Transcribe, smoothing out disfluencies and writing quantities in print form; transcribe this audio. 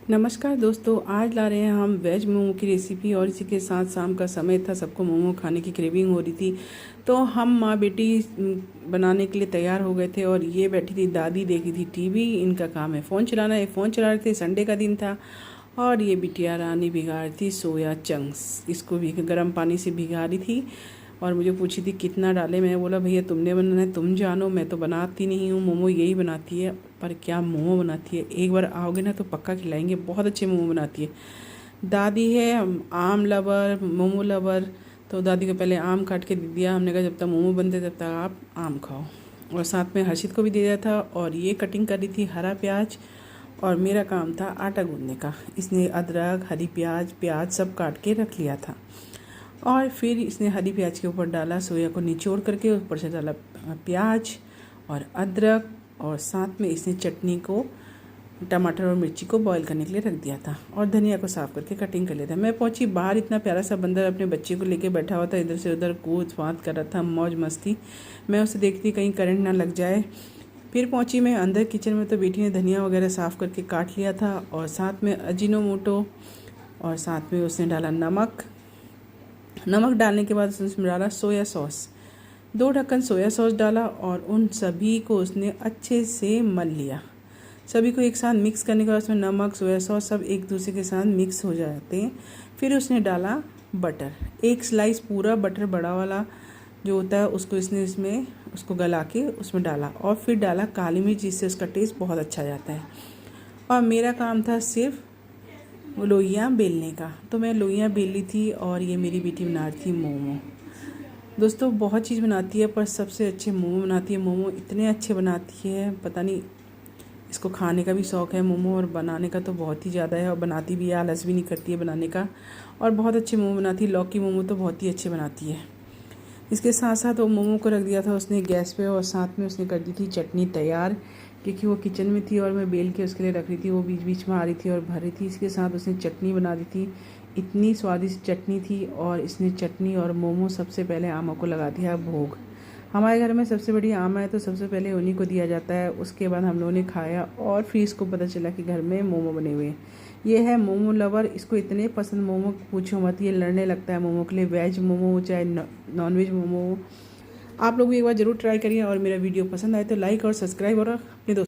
नमस्कार दोस्तों, आज ला रहे हैं हम वेज मोमो की रेसिपी। और इसी के साथ शाम का समय था, सबको मोमो खाने की क्रेविंग हो रही थी, तो हम माँ बेटी बनाने के लिए तैयार हो गए थे। और ये बैठी थी दादी, देखी थी टीवी। इनका काम है फ़ोन चलाना। ये फ़ोन चला रहे थे, संडे का दिन था। और ये बिटिया रानी भिगा रही थी सोया चंक्स। इसको भी गर्म पानी से भिगा रही थी और मुझे पूछी थी कितना डाले। मैंने बोला भैया तुमने बनाना है, तुम जानो, मैं तो बनाती नहीं हूँ। मोमो यही बनाती है, पर क्या मोमो बनाती है। एक बार आओगे ना तो पक्का खिलाएंगे, बहुत अच्छे मोमो बनाती है। दादी है आम लवर, मोमो लवर। तो दादी को पहले आम काट के दे दिया। हमने कहा जब तक मोमो बनते तब तक आप आम खाओ। और साथ में हर्षित को भी दे दिया था। और ये कटिंग कर रही थी हरा प्याज, और मेरा काम था आटा गूंदने का। इसने अदरक, हरी प्याज सब काट के रख लिया था। और फिर इसने हरी प्याज के ऊपर डाला, सोया को निचोड़ करके ऊपर से डाला प्याज और अदरक। और साथ में इसने चटनी को, टमाटर और मिर्ची को बॉईल करने के लिए रख दिया था। और धनिया को साफ़ करके कटिंग कर लिया था। मैं पहुंची बाहर, इतना प्यारा सा बंदर अपने बच्चे को लेके बैठा हुआ था, इधर से उधर कूद फाद कर रहा था, मौज मस्ती। मैं उसे देखती कहीं करंट ना लग जाए। फिर पहुंची मैं अंदर किचन में, तो बेटी ने धनिया वगैरह साफ़ करके काट लिया था। और साथ में अजीनोमोटो, और साथ में उसने डाला नमक डालने के बाद उसमें डाला सोया सॉस। 2 ढक्कन सोया सॉस डाला और उन सभी को उसने अच्छे से मल लिया। सभी को एक साथ मिक्स करने के बाद उसमें नमक, सोया सॉस सब एक दूसरे के साथ मिक्स हो जाते हैं। फिर उसने डाला बटर, 1 स्लाइस पूरा बटर बड़ा वाला जो होता है उसको इसमें उसको गला के उसमें डाला। और फिर डाला काली मिर्च, जिससे उसका टेस्ट बहुत अच्छा जाता है। और मेरा काम था सिर्फ लोइयाँ बेलने का, तो मैं लोइयाँ बेल ली थी। और ये मेरी बेटी बना रही थी मोमो। दोस्तों बहुत चीज़ बनाती है, पर सबसे अच्छे मोमो बनाती है। मोमो इतने अच्छे बनाती है, पता नहीं, इसको खाने का भी शौक़ है मोमो, और बनाने का तो बहुत ही ज़्यादा है। और बनाती भी है, आलस भी नहीं करती है बनाने का। और बहुत अच्छे मोमो बनाती है। लौकी मोमो तो बहुत ही अच्छे बनाती है। इसके साथ साथ वो मोमो को रख दिया था उसने गैस पे, और साथ में उसने कर दी थी चटनी तैयार, क्योंकि वो किचन में थी और मैं बेल के उसके लिए रख रही थी। वो बीच बीच में आ रही थी और भर रही थी। इसके साथ उसने चटनी बना दी थी, इतनी स्वादिष्ट चटनी थी। और इसने चटनी और मोमो सबसे पहले आमों को लगा दिया भोग। हमारे घर में सबसे बड़ी आम है, तो सबसे पहले उन्हीं को दिया जाता है। उसके बाद हम लोगों ने खाया, और फिर इसको पता चला कि घर में मोमो बने हुए हैं। ये है मोमो लवर, इसको इतने पसंद मोमो पूछो मत। ये लड़ने लगता है मोमो के लिए, वेज मोमो हो चाहे नॉन वेज मोमो हो। आप लोग भी एक बार ज़रूर ट्राई करिए। और मेरा वीडियो पसंद आए तो लाइक और सब्सक्राइब और अपने दोस्तों